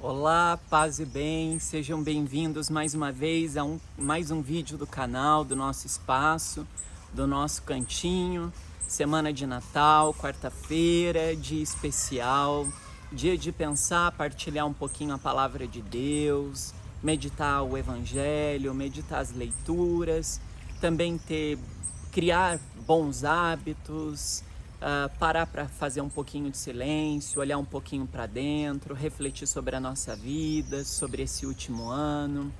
Olá, paz e bem, sejam bem-vindos mais uma vez a mais um vídeo do canal, do nosso espaço, do nosso cantinho. Semana de Natal, quarta-feira, dia especial, dia de pensar, partilhar um pouquinho a palavra de Deus, meditar o Evangelho, meditar as leituras, também criar bons hábitos, parar para fazer um pouquinho de silêncio, olhar um pouquinho para dentro, refletir sobre a nossa vida, sobre esse último ano.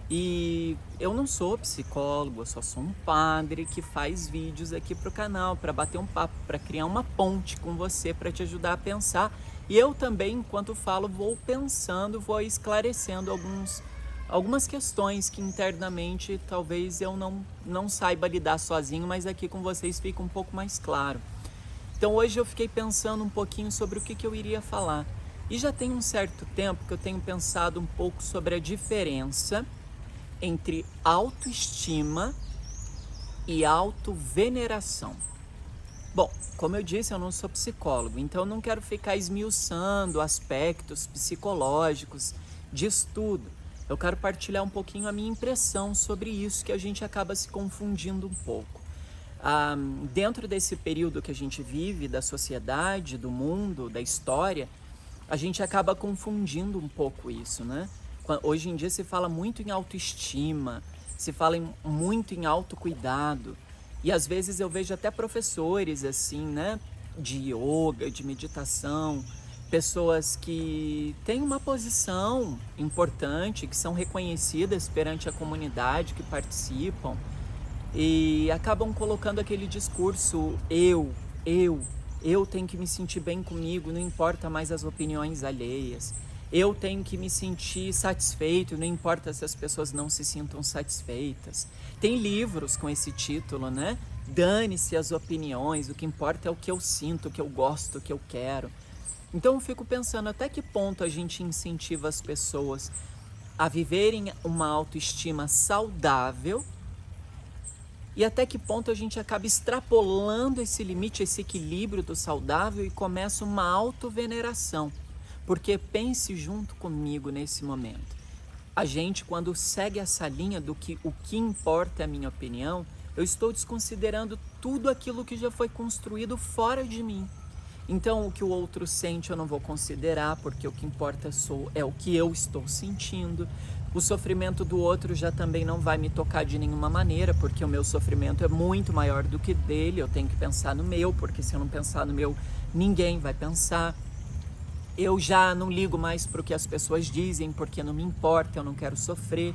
E eu não sou psicólogo, eu só sou um padre que faz vídeos aqui para o canal, para bater um papo, para criar uma ponte com você, para te ajudar a pensar. E eu também, enquanto falo, vou pensando, vou esclarecendo algumas questões que internamente talvez eu não saiba lidar sozinho, mas aqui com vocês fica um pouco mais claro. Então hoje eu fiquei pensando um pouquinho sobre o que eu iria falar. E já tem um certo tempo que eu tenho pensado um pouco sobre a diferença entre autoestima e autoveneração. Bom, como eu disse, eu não sou psicólogo, então eu não quero ficar esmiuçando aspectos psicológicos disso tudo. Eu quero partilhar um pouquinho a minha impressão sobre isso, que a gente acaba se confundindo um pouco. Dentro desse período que a gente vive, da sociedade, do mundo, da história, a gente acaba confundindo um pouco isso, né? Hoje em dia se fala muito em autoestima, se fala muito em autocuidado. E às vezes eu vejo até professores assim, né? De yoga, de meditação, pessoas que têm uma posição importante, que são reconhecidas perante a comunidade, que participam, e acabam colocando aquele discurso eu tenho que me sentir bem comigo, não importa mais as opiniões alheias. Eu tenho que me sentir satisfeito, não importa se as pessoas não se sintam satisfeitas. Tem livros com esse título, né? Dane-se as opiniões, o que importa é o que eu sinto, o que eu gosto, o que eu quero. Então eu fico pensando até que ponto a gente incentiva as pessoas a viverem uma autoestima saudável e até que ponto a gente acaba extrapolando esse limite, esse equilíbrio do saudável e começa uma autoveneração. Porque pense junto comigo nesse momento. A gente, quando segue essa linha do que o que importa é a minha opinião, eu estou desconsiderando tudo aquilo que já foi construído fora de mim. Então, o que o outro sente eu não vou considerar, porque o que importa é o que eu estou sentindo. O sofrimento do outro já também não vai me tocar de nenhuma maneira, porque o meu sofrimento é muito maior do que dele. Eu tenho que pensar no meu, porque se eu não pensar no meu, ninguém vai pensar. Eu já não ligo mais para o que as pessoas dizem, porque não me importa, eu não quero sofrer.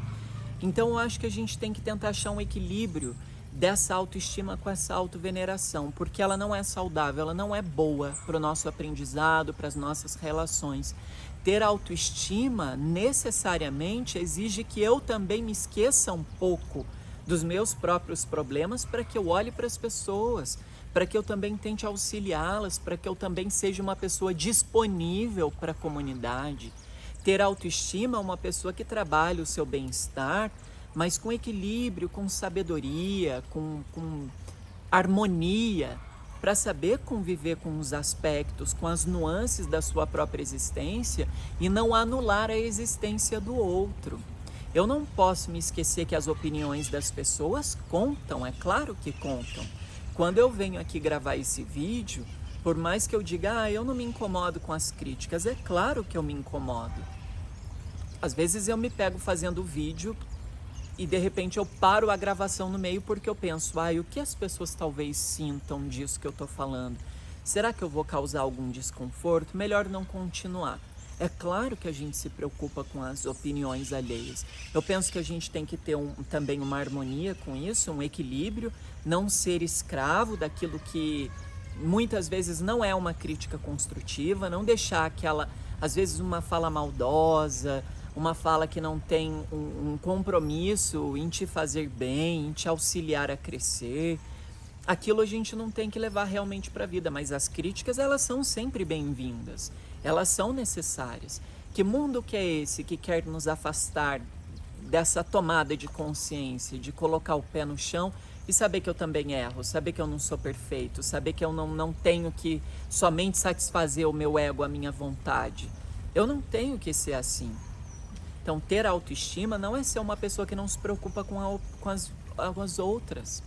Então eu acho que a gente tem que tentar achar um equilíbrio dessa autoestima com essa autoveneração, porque ela não é saudável, ela não é boa para o nosso aprendizado, para as nossas relações. Ter autoestima necessariamente exige que eu também me esqueça um pouco dos meus próprios problemas para que eu olhe para as pessoas, para que eu também tente auxiliá-las, para que eu também seja uma pessoa disponível para a comunidade. Ter autoestima é uma pessoa que trabalha o seu bem-estar, mas com equilíbrio, com sabedoria, com harmonia, para saber conviver com os aspectos, com as nuances da sua própria existência e não anular a existência do outro. Eu não posso me esquecer que as opiniões das pessoas contam, é claro que contam. Quando eu venho aqui gravar esse vídeo, por mais que eu diga, eu não me incomodo com as críticas, é claro que eu me incomodo. Às vezes eu me pego fazendo vídeo e de repente eu paro a gravação no meio porque eu penso, o que as pessoas talvez sintam disso que eu tô falando? Será que eu vou causar algum desconforto? Melhor não continuar. É claro que a gente se preocupa com as opiniões alheias. Eu penso que a gente tem que ter também uma harmonia com isso, um equilíbrio, não ser escravo daquilo que muitas vezes não é uma crítica construtiva, não deixar aquela, às vezes, uma fala maldosa, uma fala que não tem um compromisso em te fazer bem, em te auxiliar a crescer. Aquilo a gente não tem que levar realmente para a vida, mas as críticas, elas são sempre bem-vindas, elas são necessárias. Que mundo que é esse que quer nos afastar dessa tomada de consciência, de colocar o pé no chão e saber que eu também erro, saber que eu não sou perfeito, saber que eu não tenho que somente satisfazer o meu ego, a minha vontade. Eu não tenho que ser assim. Então, ter autoestima não é ser uma pessoa que não se preocupa com as outras.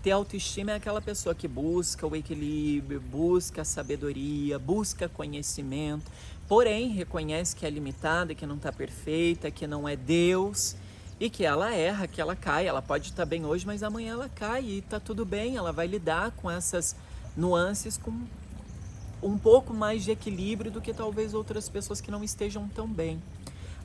Ter autoestima é aquela pessoa que busca o equilíbrio, busca a sabedoria, busca conhecimento, porém reconhece que é limitada, que não está perfeita, que não é Deus e que ela erra, que ela cai. Ela pode estar bem hoje, mas amanhã ela cai e está tudo bem. Ela vai lidar com essas nuances com um pouco mais de equilíbrio do que talvez outras pessoas que não estejam tão bem.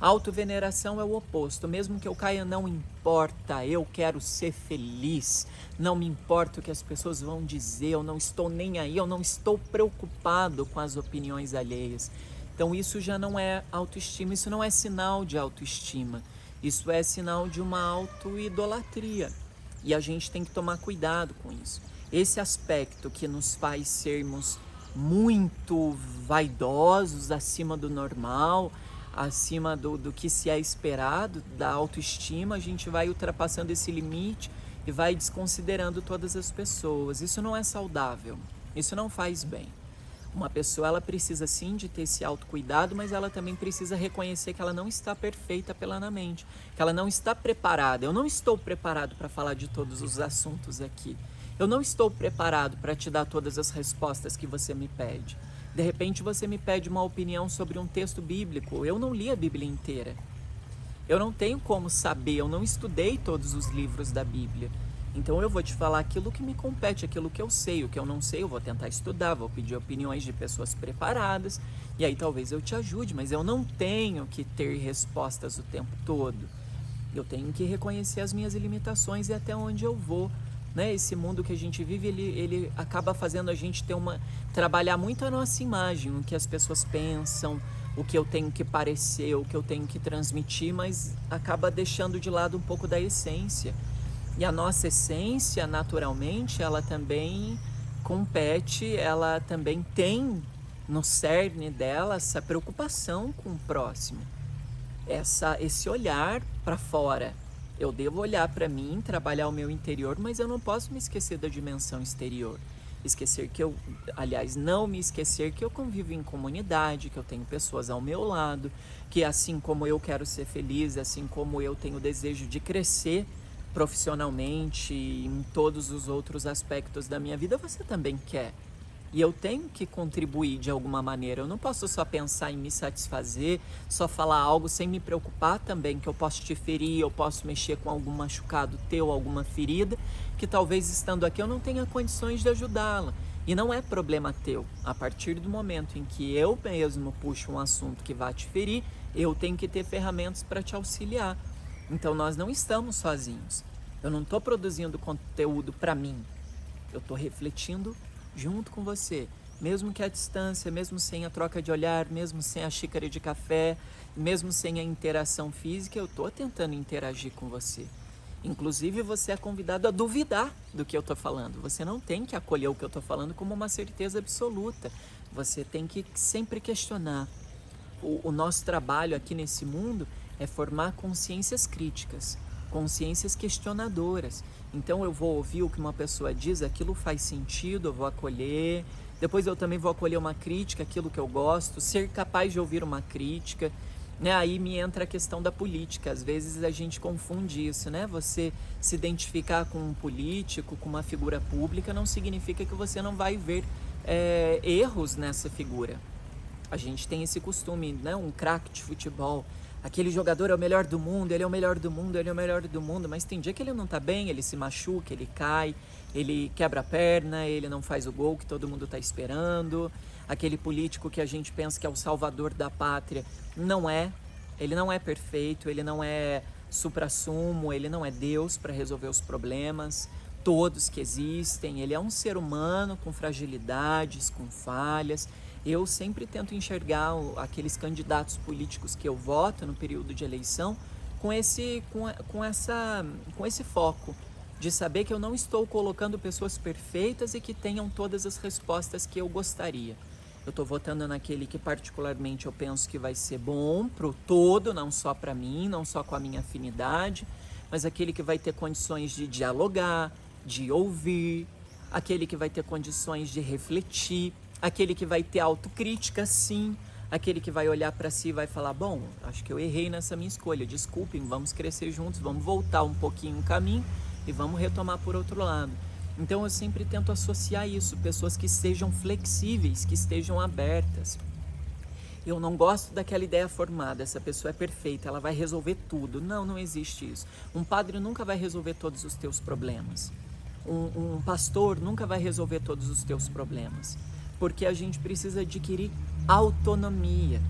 A autoveneração é o oposto. Mesmo que eu caia, não importa, eu quero ser feliz. Não me importa o que as pessoas vão dizer, eu não estou nem aí, eu não estou preocupado com as opiniões alheias. Então isso já não é autoestima, isso não é sinal de autoestima. Isso é sinal de uma autoidolatria. E a gente tem que tomar cuidado com isso. Esse aspecto que nos faz sermos muito vaidosos, acima do normal, acima do que se é esperado, da autoestima, a gente vai ultrapassando esse limite e vai desconsiderando todas as pessoas. Isso não é saudável, isso não faz bem. Uma pessoa, ela precisa sim de ter esse autocuidado, mas ela também precisa reconhecer que ela não está perfeita plenamente, que ela não está preparada. Eu não estou preparado para falar de todos os assuntos aqui. Eu não estou preparado para te dar todas as respostas que você me pede. De repente você me pede uma opinião sobre um texto bíblico. Eu não li a Bíblia inteira. Eu não tenho como saber, eu não estudei todos os livros da Bíblia. Então eu vou te falar aquilo que me compete, aquilo que eu sei. O que eu não sei, eu vou tentar estudar, vou pedir opiniões de pessoas preparadas. E aí talvez eu te ajude, mas eu não tenho que ter respostas o tempo todo. Eu tenho que reconhecer as minhas limitações e até onde eu vou. Né? Esse mundo que a gente vive, ele acaba fazendo a gente trabalhar muito a nossa imagem, o que as pessoas pensam, o que eu tenho que parecer, o que eu tenho que transmitir, mas acaba deixando de lado um pouco da essência. E a nossa essência, naturalmente, ela também compete, ela também tem no cerne dela essa preocupação com o próximo, esse olhar para fora. Eu devo olhar para mim, trabalhar o meu interior, mas eu não posso me esquecer da dimensão exterior. Não me esquecer que eu convivo em comunidade, que eu tenho pessoas ao meu lado, que assim como eu quero ser feliz, assim como eu tenho o desejo de crescer profissionalmente e em todos os outros aspectos da minha vida, você também quer. E eu tenho que contribuir de alguma maneira. Eu não posso só pensar em me satisfazer, só falar algo sem me preocupar também que eu posso te ferir, eu posso mexer com algum machucado teu, alguma ferida, que talvez estando aqui eu não tenha condições de ajudá-la. E não é problema teu. A partir do momento em que eu mesmo puxo um assunto que vai te ferir, eu tenho que ter ferramentas para te auxiliar. Então nós não estamos sozinhos. Eu não estou produzindo conteúdo para mim. Eu estou refletindo junto com você, mesmo que à distância, mesmo sem a troca de olhar, mesmo sem a xícara de café, mesmo sem a interação física, eu estou tentando interagir com você. Inclusive, você é convidado a duvidar do que eu estou falando. Você não tem que acolher o que eu estou falando como uma certeza absoluta. Você tem que sempre questionar. O nosso trabalho aqui nesse mundo é formar consciências críticas, consciências questionadoras. Então eu vou ouvir o que uma pessoa diz, aquilo faz sentido, eu vou acolher. Depois eu também vou acolher uma crítica, aquilo que eu gosto, ser capaz de ouvir uma crítica. Né? Aí me entra a questão da política. Às vezes a gente confunde isso, né? Você se identificar com um político, com uma figura pública, não significa que você não vai ver erros nessa figura. A gente tem esse costume, né? Um craque de futebol, aquele jogador é o melhor do mundo, ele é o melhor do mundo, ele é o melhor do mundo, mas tem dia que ele não tá bem, ele se machuca, ele cai, ele quebra a perna, ele não faz o gol que todo mundo tá esperando. Aquele político que a gente pensa que é o salvador da pátria, não é. Ele não é perfeito, ele não é suprassumo, ele não é Deus para resolver os problemas todos que existem. Ele é um ser humano com fragilidades, com falhas. Eu sempre tento enxergar aqueles candidatos políticos que eu voto no período de eleição com esse foco de saber que eu não estou colocando pessoas perfeitas e que tenham todas as respostas que eu gostaria. Eu estou votando naquele que particularmente eu penso que vai ser bom para o todo, não só para mim, não só com a minha afinidade, mas aquele que vai ter condições de dialogar, de ouvir, aquele que vai ter condições de refletir, aquele que vai ter autocrítica, sim, aquele que vai olhar para si e vai falar, bom, acho que eu errei nessa minha escolha, desculpem, vamos crescer juntos, vamos voltar um pouquinho o caminho e vamos retomar por outro lado. Então eu sempre tento associar isso, pessoas que sejam flexíveis, que estejam abertas. Eu não gosto daquela ideia formada, essa pessoa é perfeita, ela vai resolver tudo. Não, não existe isso. Um padre nunca vai resolver todos os teus problemas. Um pastor nunca vai resolver todos os teus problemas. Porque a gente precisa adquirir autonomia.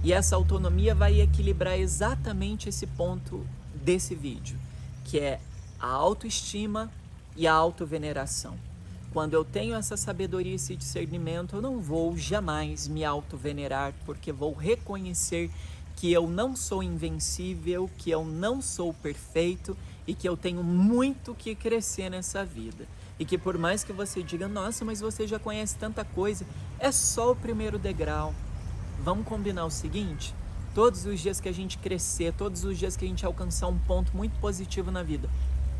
E essa autonomia vai equilibrar exatamente esse ponto desse vídeo, que é a autoestima e a autoveneração. Quando eu tenho essa sabedoria e esse discernimento, eu não vou jamais me autovenerar, porque vou reconhecer que eu não sou invencível, que eu não sou perfeito e que eu tenho muito que crescer nessa vida. E que por mais que você diga, nossa, mas você já conhece tanta coisa, é só o primeiro degrau. Vamos combinar o seguinte? Todos os dias que a gente crescer, todos os dias que a gente alcançar um ponto muito positivo na vida,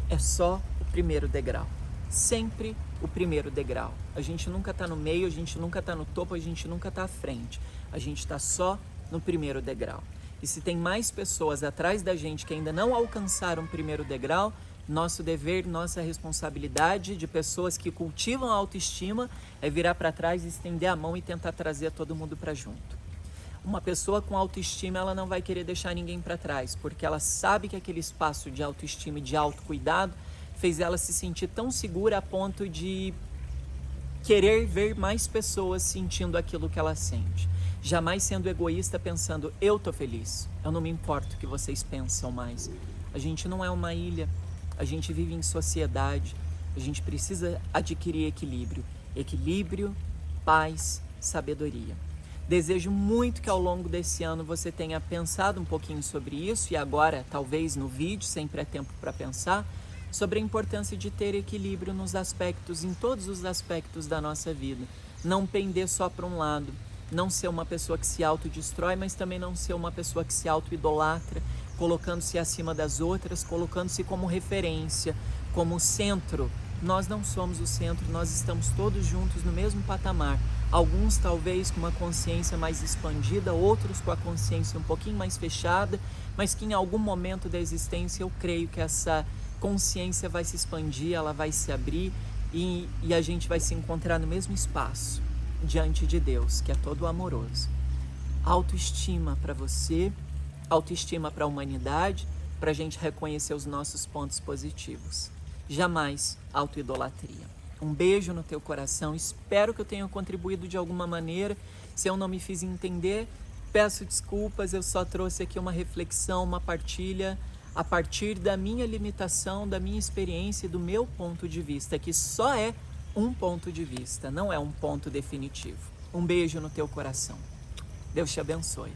é só o primeiro degrau. Sempre o primeiro degrau. A gente nunca está no meio, a gente nunca está no topo, a gente nunca está à frente. A gente está só no primeiro degrau. E se tem mais pessoas atrás da gente que ainda não alcançaram o primeiro degrau, nosso dever, nossa responsabilidade de pessoas que cultivam a autoestima é virar para trás, estender a mão e tentar trazer todo mundo para junto. Uma pessoa com autoestima, ela não vai querer deixar ninguém para trás, porque ela sabe que aquele espaço de autoestima e de autocuidado fez ela se sentir tão segura a ponto de querer ver mais pessoas sentindo aquilo que ela sente. Jamais sendo egoísta pensando, eu tô feliz, eu não me importo o que vocês pensam mais. A gente não é uma ilha, a gente vive em sociedade, a gente precisa adquirir equilíbrio. Equilíbrio, paz, sabedoria. Desejo muito que ao longo desse ano você tenha pensado um pouquinho sobre isso e agora, talvez no vídeo, sempre é tempo para pensar, sobre a importância de ter equilíbrio nos aspectos, em todos os aspectos da nossa vida. Não pender só para um lado, não ser uma pessoa que se autodestrói, mas também não ser uma pessoa que se auto-idolatra, colocando-se acima das outras, colocando-se como referência, como centro. Nós não somos o centro, nós estamos todos juntos no mesmo patamar. Alguns talvez com uma consciência mais expandida, outros com a consciência um pouquinho mais fechada, mas que em algum momento da existência eu creio que essa consciência vai se expandir, ela vai se abrir e a gente vai se encontrar no mesmo espaço, diante de Deus, que é todo amoroso. Autoestima para você, autoestima para a humanidade, para a gente reconhecer os nossos pontos positivos. Jamais autoidolatria. Um beijo no teu coração, espero que eu tenha contribuído de alguma maneira. Se eu não me fiz entender, peço desculpas, eu só trouxe aqui uma reflexão, uma partilha, a partir da minha limitação, da minha experiência e do meu ponto de vista, que só é um ponto de vista, não é um ponto definitivo. Um beijo no teu coração. Deus te abençoe.